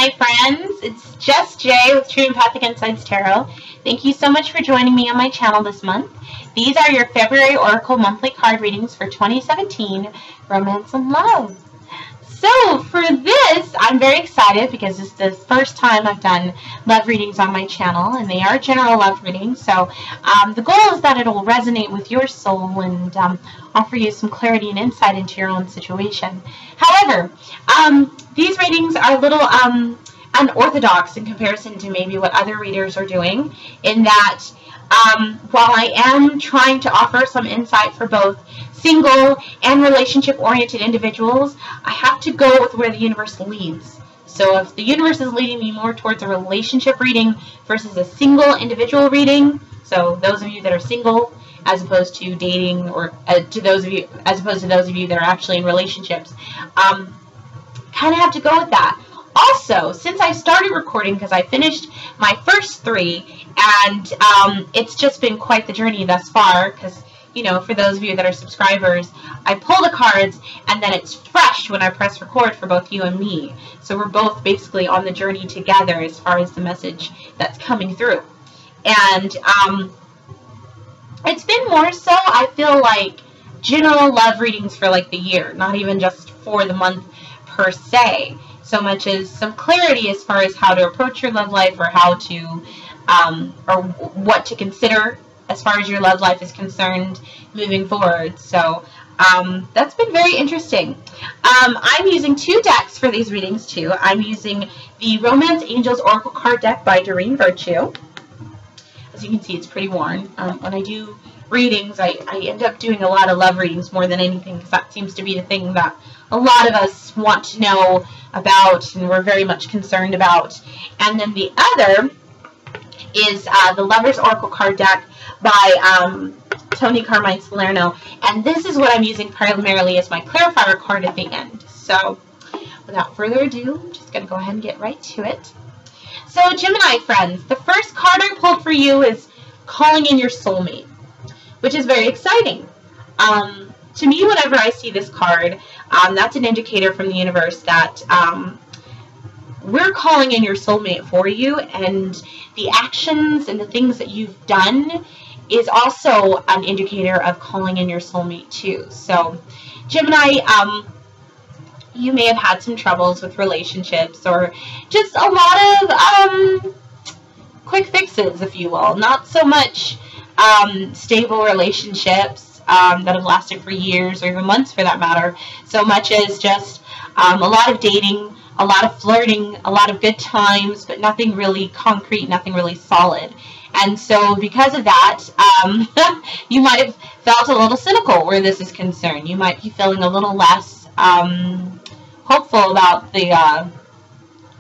Gemini friends, it's just Jay with True Empathic Insights Tarot. Thank you so much for joining me on my channel this month. These are your February Oracle monthly card readings for 2017, Romance and Love. So for this, I'm very excited because it's the first time I've done love readings on my channel, and they are general love readings. So the goal is that it will resonate with your soul and offer you some clarity and insight into your own situation. However, these readings are a little unorthodox in comparison to maybe what other readers are doing, in that while I am trying to offer some insight for both single and relationship-oriented individuals, I have to go with where the universe leads. So if the universe is leading me more towards a relationship reading versus a single individual reading, so those of you that are single as opposed to dating, or to those of you that are actually in relationships, kind of have to go with that. Also, since I started recording, because I finished my first 3, and it's just been quite the journey thus far, because, you know, for those of you that are subscribers, I pull the cards, and then it's fresh when I press record for both you and me. So we're both basically on the journey together as far as the message that's coming through. And it's been more so, I feel like, general love readings for like the year, not even just for the month per se, so much as some clarity as far as how to approach your love life, or how to, or what to consider as far as your love life is concerned moving forward. So that's been very interesting. I'm using 2 decks for these readings too. I'm using the Romance Angels Oracle card deck by Doreen Virtue. As you can see, it's pretty worn. When I do readings, I end up doing a lot of love readings more than anything, because that seems to be the thing that a lot of us want to know about and we're very much concerned about. And then the other is the Lover's Oracle card deck by Tony Carmine Salerno, and this is what I'm using primarily as my clarifier card at the end. So without further ado, I'm just going to go ahead and get right to it. So Gemini friends, the first card I pulled for you is Calling in Your Soulmate, which is very exciting. To me, whenever I see this card, that's an indicator from the universe that we're calling in your soulmate for you, and the actions and the things that you've done is also an indicator of calling in your soulmate too. So Gemini, you may have had some troubles with relationships, or just a lot of quick fixes, if you will. Not so much stable relationships that have lasted for years, or even months for that matter, so much as just a lot of dating, a lot of flirting, a lot of good times, but nothing really concrete, nothing really solid. And so because of that, you might have felt a little cynical where this is concerned. You might be feeling a little less hopeful about the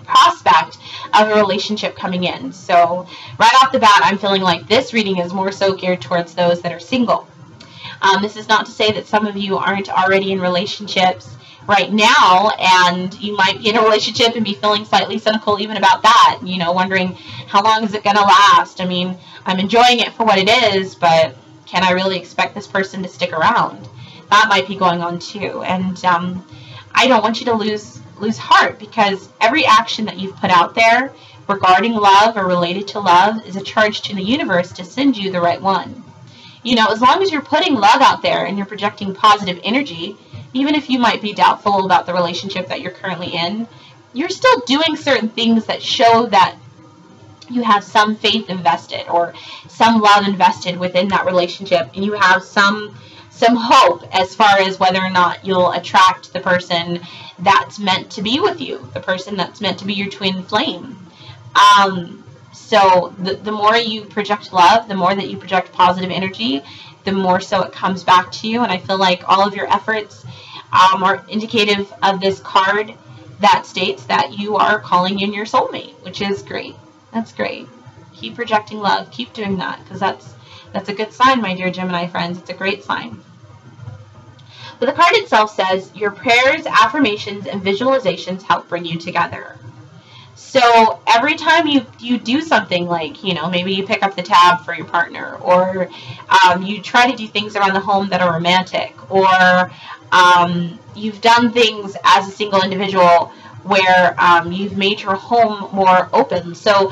prospect of a relationship coming in. So right off the bat, I'm feeling like this reading is more so geared towards those that are single. This is not to say that some of you aren't already in relationships right now, and you might be in a relationship and be feeling slightly cynical even about that, you know, wondering how long is it going to last. I mean, I'm enjoying it for what it is, but can I really expect this person to stick around? That might be going on too. And I don't want you to lose heart, because every action that you've put out there regarding love or related to love is a charge to the universe to send you the right one. You know, as long as you're putting love out there and you're projecting positive energy, even if you might be doubtful about the relationship that you're currently in, you're still doing certain things that show that you have some faith invested, or some love invested within that relationship, and you have some hope as far as whether or not you'll attract the person that's meant to be with you, the person that's meant to be your twin flame. So the more you project love, the more that you project positive energy, the more so it comes back to you. And I feel like all of your efforts are indicative of this card that states that you are calling in your soulmate, which is great. That's great. Keep projecting love. Keep doing that, because that's a good sign, my dear Gemini friends. It's a great sign. But the card itself says, your prayers, affirmations, and visualizations help bring you together. So every time you do something, like, you know, maybe you pick up the tab for your partner, or you try to do things around the home that are romantic, or you've done things as a single individual where you've made your home more open. So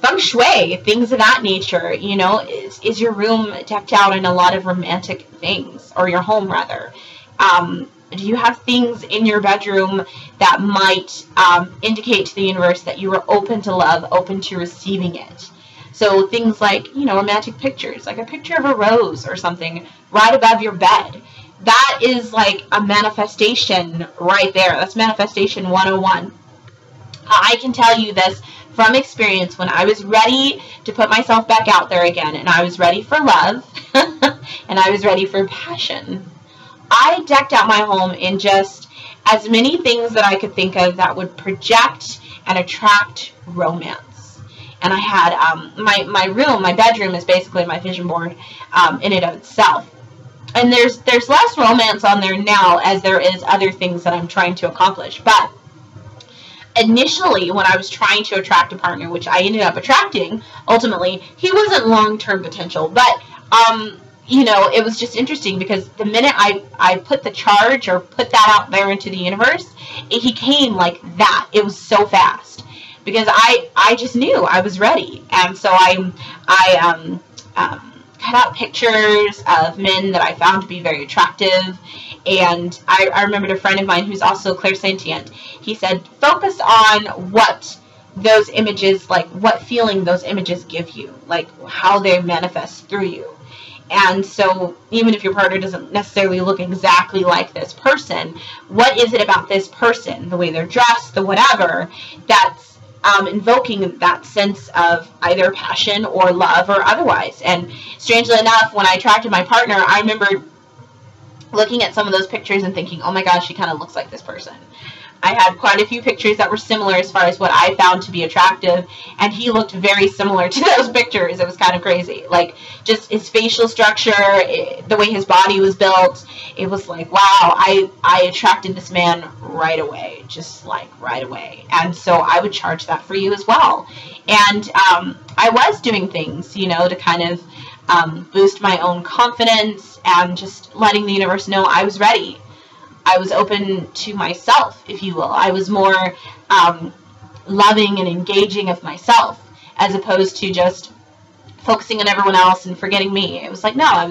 feng shui, things of that nature, you know, is your room decked out in a lot of romantic things, or your home rather? Do you have things in your bedroom that might indicate to the universe that you are open to love, open to receiving it? So things like, you know, romantic pictures, like a picture of a rose or something right above your bed. That is like a manifestation right there. That's manifestation 101. I can tell you this from experience. When I was ready to put myself back out there again, and I was ready for love, and I was ready for passion, I decked out my home in just as many things that I could think of that would project and attract romance. And I had my room, my bedroom is basically my vision board in and of itself. And there's less romance on there now, as there is other things that I'm trying to accomplish. But initially, when I was trying to attract a partner, which I ended up attracting, ultimately, he wasn't long-term potential. But, you know, it was just interesting because the minute I put the charge or put that out there into the universe, he came like that. It was so fast. Because I just knew I was ready. And so I cut out pictures of men that I found to be very attractive. And I remembered a friend of mine who's also clairsentient. He said, focus on what those images, like what feeling those images give you, like how they manifest through you. And so even if your partner doesn't necessarily look exactly like this person, what is it about this person, the way they're dressed, the whatever, that's invoking that sense of either passion or love or otherwise? And strangely enough, when I attracted my partner, I remember looking at some of those pictures and thinking, oh my gosh, she kind of looks like this person. I had quite a few pictures that were similar as far as what I found to be attractive, and he looked very similar to those pictures. It was kind of crazy. Like, just his facial structure, the way his body was built, it was like, wow, I attracted this man right away, just like right away. And so I would charge that for you as well. And I was doing things, you know, to kind of boost my own confidence and just letting the universe know I was ready. I was open to myself, if you will. I was more loving and engaging of myself, as opposed to just focusing on everyone else and forgetting me. It was like, no, I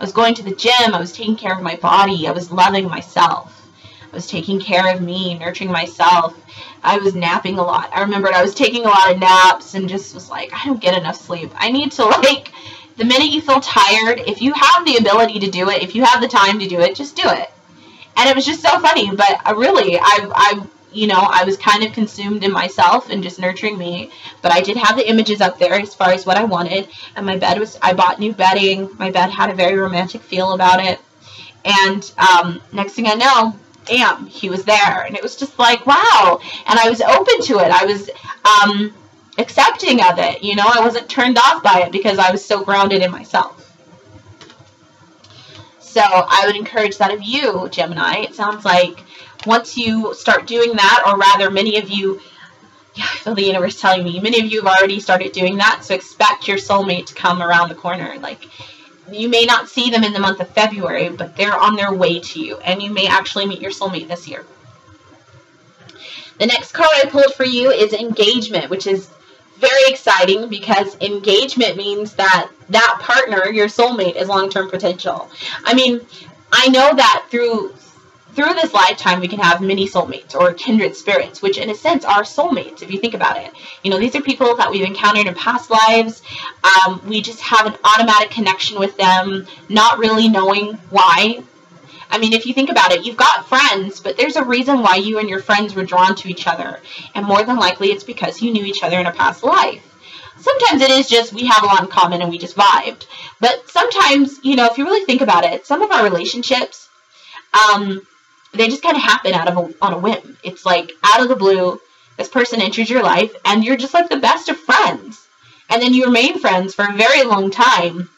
was going to the gym. I was taking care of my body. I was loving myself. I was taking care of me, nurturing myself. I was napping a lot. I remembered I was taking a lot of naps and just was like, I don't get enough sleep. I need to, like, the minute you feel tired, if you have the ability to do it, if you have the time to do it, just do it. And it was just so funny, but really, you know, I was kind of consumed in myself and just nurturing me. But I did have the images up there as far as what I wanted. And my bed was, I bought new bedding. My bed had a very romantic feel about it. And next thing I know, bam, he was there. And it was just like, wow. And I was open to it. I was accepting of it. You know, I wasn't turned off by it because I was so grounded in myself. So I would encourage that of you, Gemini. It sounds like once you start doing that, or rather many of you, yeah, I feel the universe telling me, many of you have already started doing that, so expect your soulmate to come around the corner. Like, you may not see them in the month of February, but they're on their way to you, and you may actually meet your soulmate this year. The next card I pulled for you is engagement, which is very exciting because engagement means that that partner, your soulmate, is long-term potential. I mean, I know that through this lifetime we can have mini soulmates or kindred spirits, which in a sense are soulmates if you think about it. You know, these are people that we've encountered in past lives. We just have an automatic connection with them, not really knowing why. I mean, if you think about it, you've got friends, but there's a reason why you and your friends were drawn to each other. And more than likely, it's because you knew each other in a past life. Sometimes it is just we have a lot in common and we just vibed. But sometimes, you know, if you really think about it, some of our relationships, they just kind of happen on a whim. It's like out of the blue, this person enters your life and you're just like the best of friends. And then you remain friends for a very long time.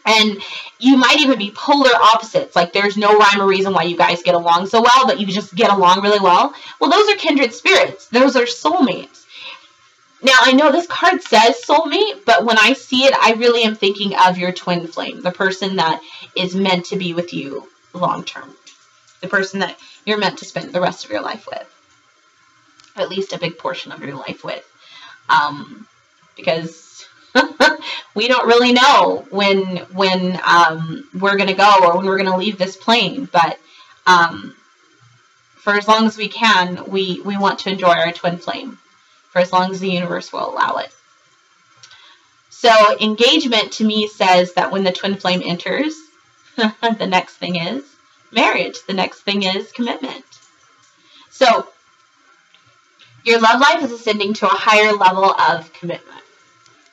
And you might even be polar opposites. Like there's no rhyme or reason why you guys get along so well, but you just get along really well. Well, those are kindred spirits. Those are soulmates. Now, I know this card says soulmate, but when I see it, I really am thinking of your twin flame, the person that is meant to be with you long term, the person that you're meant to spend the rest of your life with. or at least a big portion of your life with. Because we don't really know when we're going to go or when we're going to leave this plane. But for as long as we can, we want to enjoy our twin flame for as long as the universe will allow it. So engagement to me says that when the twin flame enters, the next thing is marriage. The next thing is commitment. So your love life is ascending to a higher level of commitment.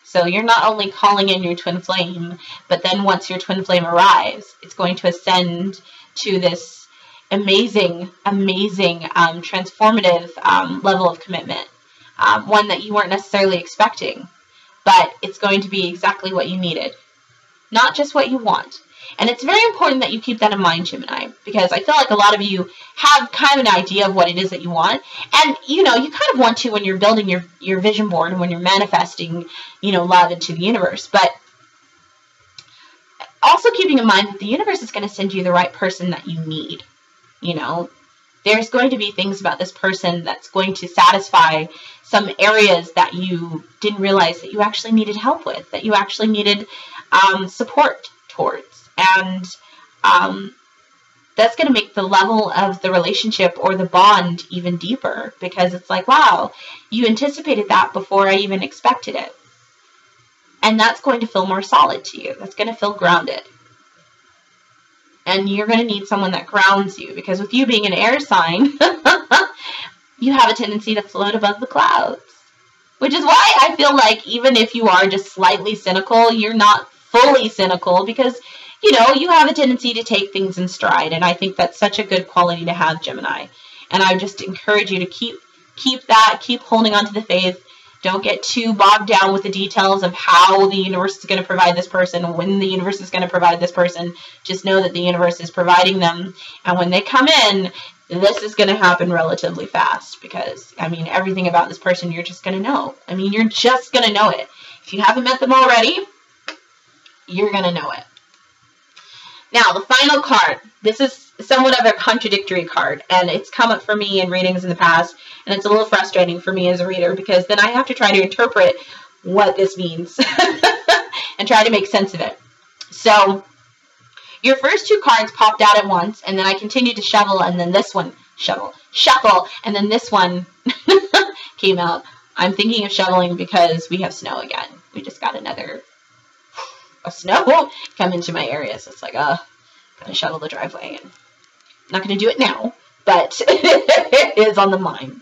So you're not only calling in your twin flame, but then once your twin flame arrives, it's going to ascend to this amazing, transformative level of commitment. One that you weren't necessarily expecting, but it's going to be exactly what you needed, not just what you want. And it's very important that you keep that in mind, Gemini, because I feel like a lot of you have kind of an idea of what it is that you want. And, you know, you kind of want to when you're building your vision board and when you're manifesting, you know, love into the universe. But also keeping in mind that the universe is going to send you the right person that you need. You know, there's going to be things about this person that's going to satisfy some areas that you didn't realize that you actually needed help with, that you actually needed support towards. And that's going to make the level of the relationship or the bond even deeper, because it's like, wow, you anticipated that before I even expected it. And that's going to feel more solid to you. That's going to feel grounded. And you're going to need someone that grounds you, because with you being an air sign, you have a tendency to float above the clouds. Which is why I feel like even if you are just slightly cynical, you're not fully cynical, because you know, you have a tendency to take things in stride, and I think that's such a good quality to have, Gemini. And I just encourage you to keep holding on to the faith. Don't get too bogged down with the details of how the universe is going to provide this person, when the universe is going to provide this person. Just know that the universe is providing them, and when they come in, this is going to happen relatively fast, because, I mean, everything about this person you're just going to know. I mean, you're just going to know it. If you haven't met them already, you're going to know it. Now, the final card, this is somewhat of a contradictory card, and it's come up for me in readings in the past, and it's a little frustrating for me as a reader, because then I have to try to interpret what this means and try to make sense of it. So, your first two cards popped out at once, and then I continued to shuffle, and then this one, shuffle, and then this one came out. I'm thinking of shoveling because we have snow again. We just got a snow come into my area, so it's like, gotta shovel the driveway, and I'm not gonna do it now, but it is on the mind.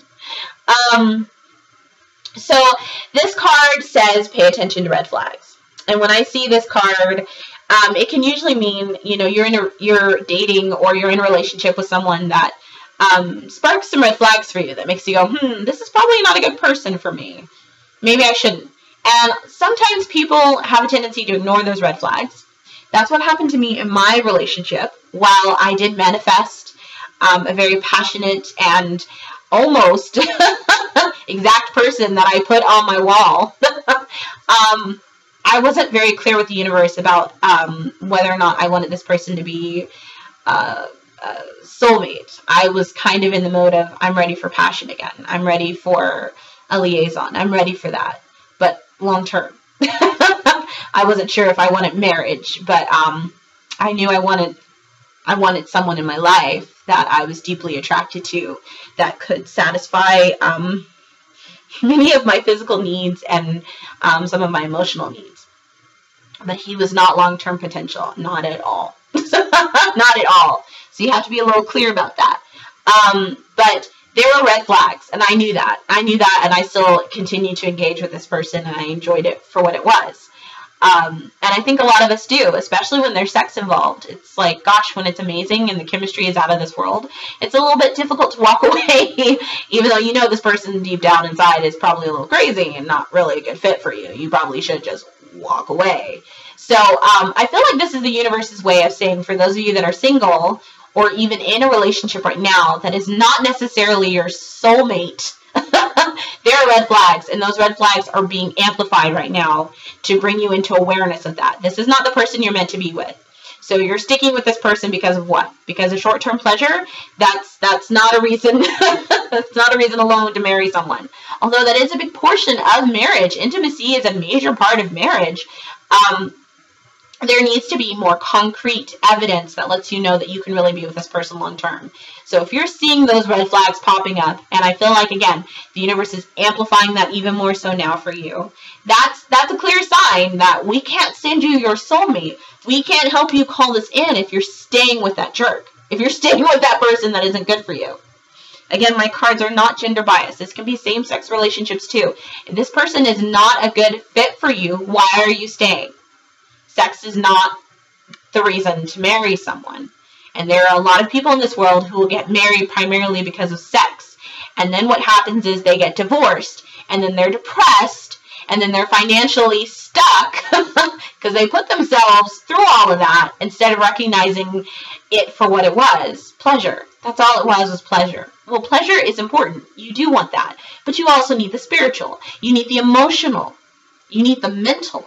So this card says pay attention to red flags, and when I see this card, it can usually mean, you know, you're dating or you're in a relationship with someone that sparks some red flags for you, that makes you go, this is probably not a good person for me. Maybe I shouldn't. And sometimes people have a tendency to ignore those red flags. That's what happened to me in my relationship. While I did manifest a very passionate and almost exact person that I put on my wall, I wasn't very clear with the universe about whether or not I wanted this person to be a soulmate. I was kind of in the mode of, I'm ready for passion again. I'm ready for a liaison. I'm ready for that. But long term. I wasn't sure if I wanted marriage, but I knew I wanted someone in my life that I was deeply attracted to, that could satisfy many of my physical needs and some of my emotional needs. But he was not long-term potential, not at all. Not at all. So you have to be a little clear about that. But there were red flags, and I knew that. And I still continued to engage with this person, and I enjoyed it for what it was. And I think a lot of us do, especially when there's sex involved. It's like, gosh, when it's amazing and the chemistry is out of this world, it's a little bit difficult to walk away, even though you know this person deep down inside is probably a little crazy and not really a good fit for you. You probably should just walk away. So I feel like this is the universe's way of saying, for those of you that are single, or even in a relationship right now that is not necessarily your soulmate, there are red flags, and those red flags are being amplified right now to bring you into awareness of that. This is not the person you're meant to be with. So you're sticking with this person because of what? Because of short-term pleasure? That's not a reason. That's not a reason alone to marry someone. Although that is a big portion of marriage. Intimacy is a major part of marriage. There needs to be more concrete evidence that lets you know that you can really be with this person long term. So if you're seeing those red flags popping up, and I feel like, again, the universe is amplifying that even more so now for you, that's a clear sign that we can't send you your soulmate. We can't help you call this in if you're staying with that jerk. If you're staying with that person that isn't good for you. Again, my cards are not gender biased. This can be same-sex relationships too. If this person is not a good fit for you, why are you staying? Sex is not the reason to marry someone. And there are a lot of people in this world who will get married primarily because of sex. And then what happens is they get divorced, and then they're depressed, and then they're financially stuck because they put themselves through all of that instead of recognizing it for what it was, pleasure. That's all it was pleasure. Well, pleasure is important. You do want that. But you also need the spiritual. You need the emotional. You need the mental.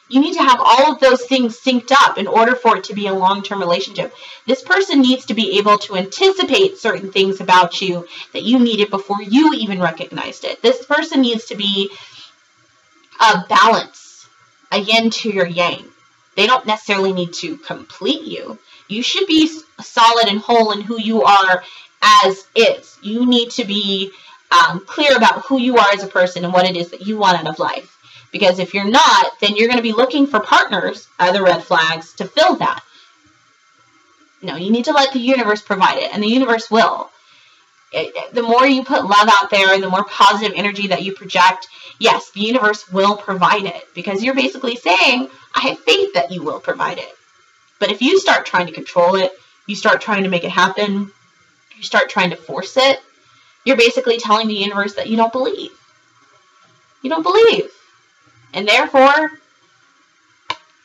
You need to have all of those things synced up in order for it to be a long-term relationship. This person needs to be able to anticipate certain things about you that you needed before you even recognized it. This person needs to be a balance, a yin to your yang. They don't necessarily need to complete you. You should be solid and whole in who you are as is. You need to be clear about who you are as a person and what it is that you want out of life. Because if you're not, then you're going to be looking for partners, other red flags, to fill that. No, you need to let the universe provide it, and the universe will. The more you put love out there, the more positive energy that you project, yes, the universe will provide it. Because you're basically saying, I have faith that you will provide it. But if you start trying to control it, you start trying to make it happen, you start trying to force it, you're basically telling the universe that you don't believe. You don't believe. And therefore,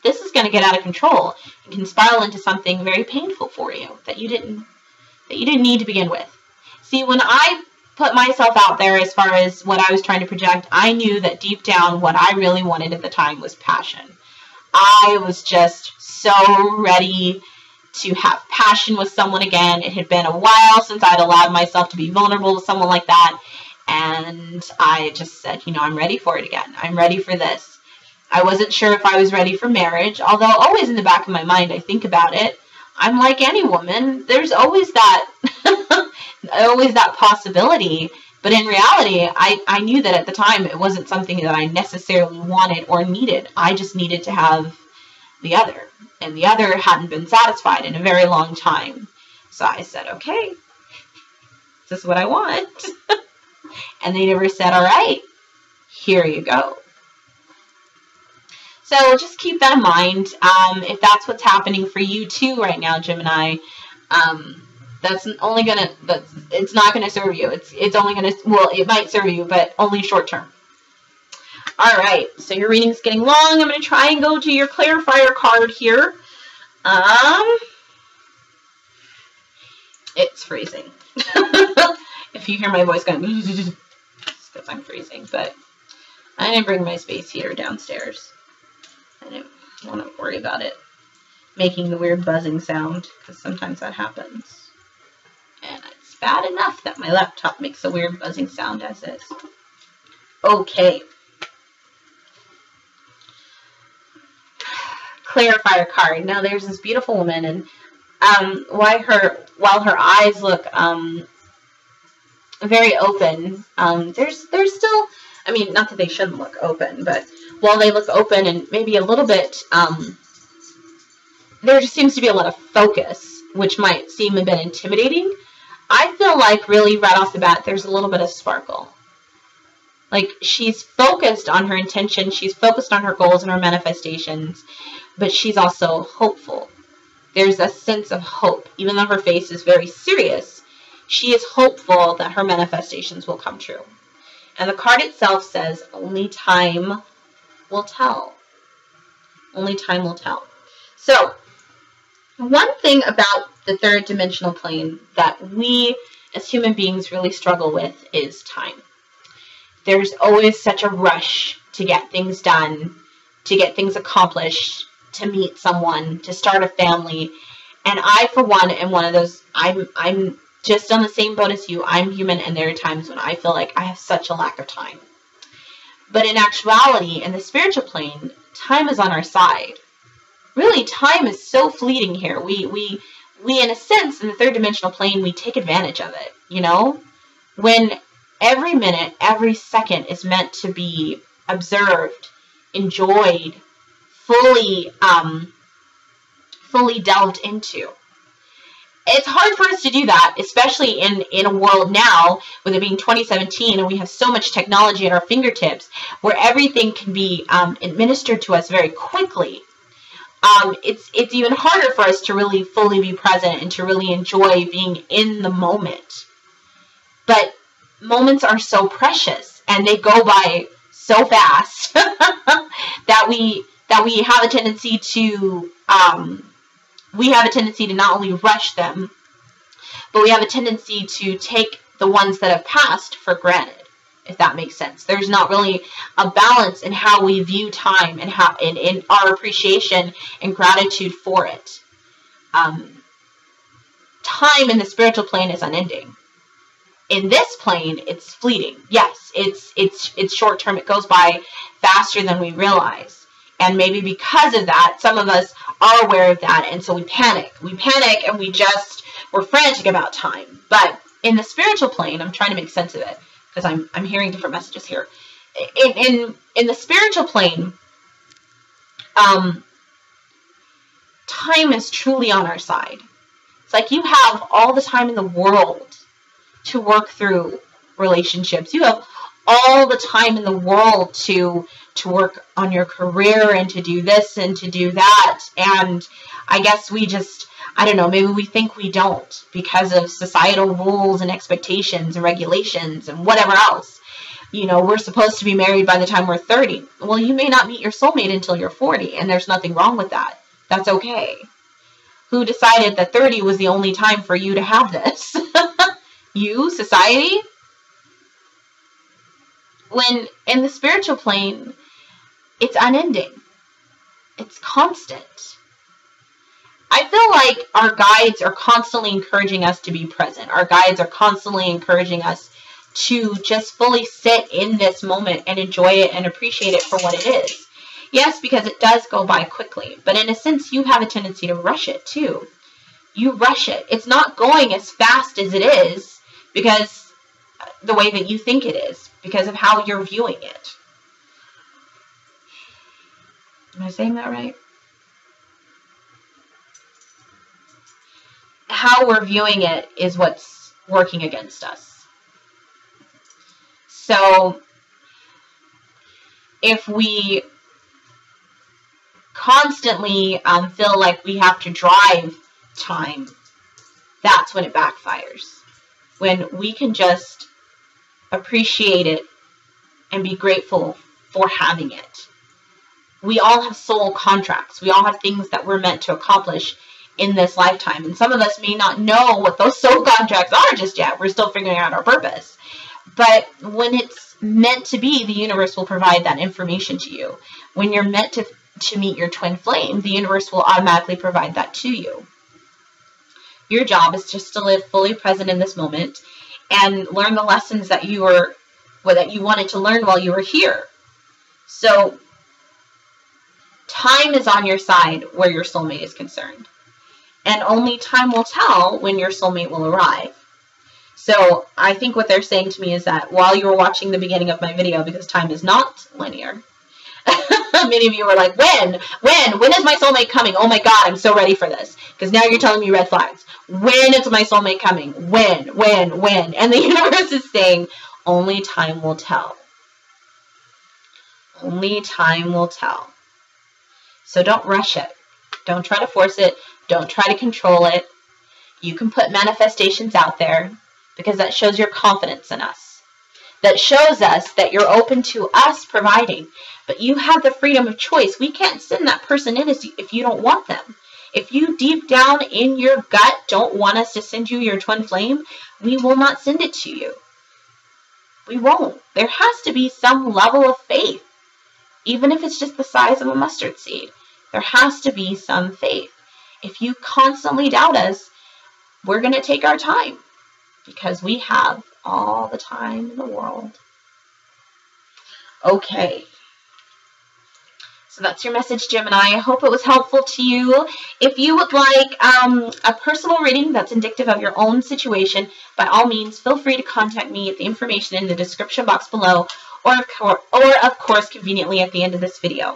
this is going to get out of control and can spiral into something very painful for you that you didn't need to begin with. See, when I put myself out there as far as what I was trying to project, I knew that deep down what I really wanted at the time was passion. I was just so ready to have passion with someone again. It had been a while since I'd allowed myself to be vulnerable with someone like that. And I just said, you know, I'm ready for it again. I'm ready for this. I wasn't sure if I was ready for marriage, although always in the back of my mind I think about it. I'm like any woman. There's always that, always that possibility. But in reality, I knew that at the time it wasn't something that I necessarily wanted or needed. I just needed to have the other. And the other hadn't been satisfied in a very long time. So I said, okay, this is what I want. And the universe said, all right, here you go. So just keep that in mind. If that's what's happening for you too right now, Gemini, it's not gonna serve you. It's only gonna, well, it might serve you, but only short term. All right, so your reading's getting long. I'm gonna try and go to your clarifier card here. It's freezing. If you hear my voice going, it's because I'm freezing, but I didn't bring my space heater downstairs. I didn't want to worry about it making the weird buzzing sound, because sometimes that happens. And it's bad enough that my laptop makes a weird buzzing sound as is. Okay. Clarifier card. Now there's this beautiful woman, and while her eyes look very open, there's still, I mean, not that they shouldn't look open, but while they look open and maybe a little bit, there just seems to be a lot of focus, which might seem a bit intimidating. I feel like really right off the bat, there's a little bit of sparkle. Like, she's focused on her intention, she's focused on her goals and her manifestations, but she's also hopeful. There's a sense of hope. Even though her face is very serious, she is hopeful that her manifestations will come true. And the card itself says, only time will tell. Only time will tell. So, one thing about the third dimensional plane that we as human beings really struggle with is time. There's always such a rush to get things done, to get things accomplished, to meet someone, to start a family. And I, for one, am one of those, I'm just on the same boat as you. I'm human, and there are times when I feel like I have such a lack of time. But in actuality, in the spiritual plane, time is on our side. Really, time is so fleeting here. We in a sense, in the third dimensional plane, we take advantage of it, you know? When every minute, every second is meant to be observed, enjoyed, fully delved into. It's hard for us to do that, especially in a world now, with it being 2017, and we have so much technology at our fingertips, where everything can be administered to us very quickly. It's even harder for us to really fully be present and to really enjoy being in the moment. But moments are so precious, and they go by so fast that we have a tendency to not only rush them, but we have a tendency to take the ones that have passed for granted, if that makes sense. There's not really a balance in how we view time and how in our appreciation and gratitude for it. Time in the spiritual plane is unending. In this plane, it's fleeting. Yes, it's short term. It goes by faster than we realize. And maybe because of that, some of us are aware of that, and so we panic. We panic, and we're frantic about time. But in the spiritual plane, I'm trying to make sense of it, because I'm hearing different messages here. In the spiritual plane, time is truly on our side. It's like you have all the time in the world to work through relationships. You have all the time in the world to work on your career and to do this and to do that. And I guess we just, I don't know, maybe we think we don't because of societal rules and expectations and regulations and whatever else. You know, we're supposed to be married by the time we're 30. Well, you may not meet your soulmate until you're 40, and there's nothing wrong with that. That's okay. Who decided that 30 was the only time for you to have this? You, society? When in the spiritual plane, it's unending. It's constant. I feel like our guides are constantly encouraging us to be present. Our guides are constantly encouraging us to just fully sit in this moment and enjoy it and appreciate it for what it is. Yes, because it does go by quickly, but in a sense, you have a tendency to rush it too. You rush it. It's not going as fast as it is because the way that you think it is, because of how you're viewing it. Am I saying that right? How we're viewing it is what's working against us. So, if we constantly feel like we have to drive time, that's when it backfires. When we can just appreciate it and be grateful for having it. We all have soul contracts. We all have things that we're meant to accomplish in this lifetime. And some of us may not know what those soul contracts are just yet. We're still figuring out our purpose. But when it's meant to be, the universe will provide that information to you. When you're meant to meet your twin flame, the universe will automatically provide that to you. Your job is just to live fully present in this moment and learn the lessons that you wanted to learn while you were here. So, time is on your side where your soulmate is concerned. And only time will tell when your soulmate will arrive. So, I think what they're saying to me is that while you were watching the beginning of my video, because time is not linear, many of you were like, when is my soulmate coming? Oh my God, I'm so ready for this. Because now you're telling me red flags. When is my soulmate coming? When? And the universe is saying, only time will tell. Only time will tell. So don't rush it. Don't try to force it. Don't try to control it. You can put manifestations out there because that shows your confidence in us. That shows us that you're open to us providing. But you have the freedom of choice. We can't send that person in if you don't want them. If you deep down in your gut don't want us to send you your twin flame, we will not send it to you. We won't. There has to be some level of faith. Even if it's just the size of a mustard seed. There has to be some faith. If you constantly doubt us, we're going to take our time because we have all the time in the world. Okay. So that's your message, Gemini. I hope it was helpful to you. If you would like a personal reading that's indicative of your own situation, by all means, feel free to contact me at the information in the description box below, or of course, conveniently at the end of this video.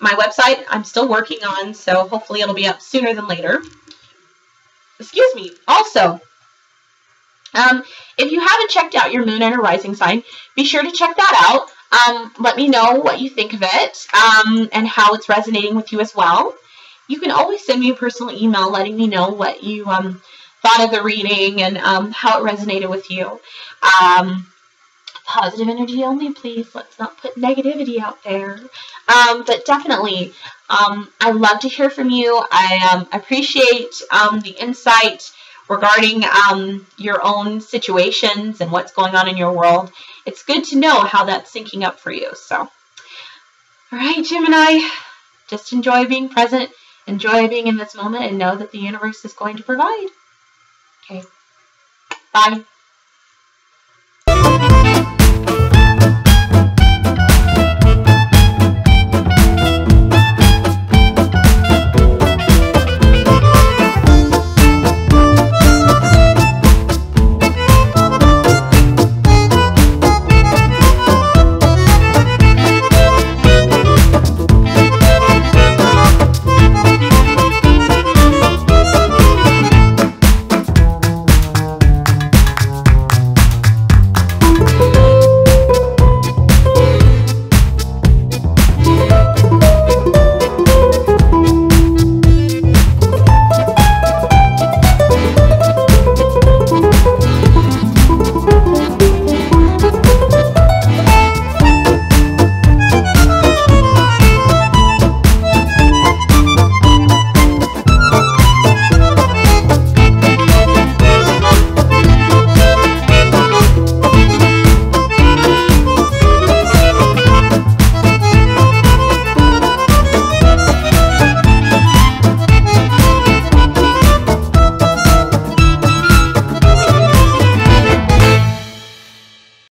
My website, I'm still working on, so hopefully it'll be up sooner than later. Excuse me. Also, if you haven't checked out your moon and or rising sign, be sure to check that out. Let me know what you think of it and how it's resonating with you as well. You can always send me a personal email letting me know what you thought of the reading and how it resonated with you. Positive energy only, please. Let's not put negativity out there. But definitely, I love to hear from you. I appreciate the insight regarding your own situations and what's going on in your world. It's good to know how that's syncing up for you. So, all right, Gemini, just enjoy being present, enjoy being in this moment, and know that the universe is going to provide. Okay, bye.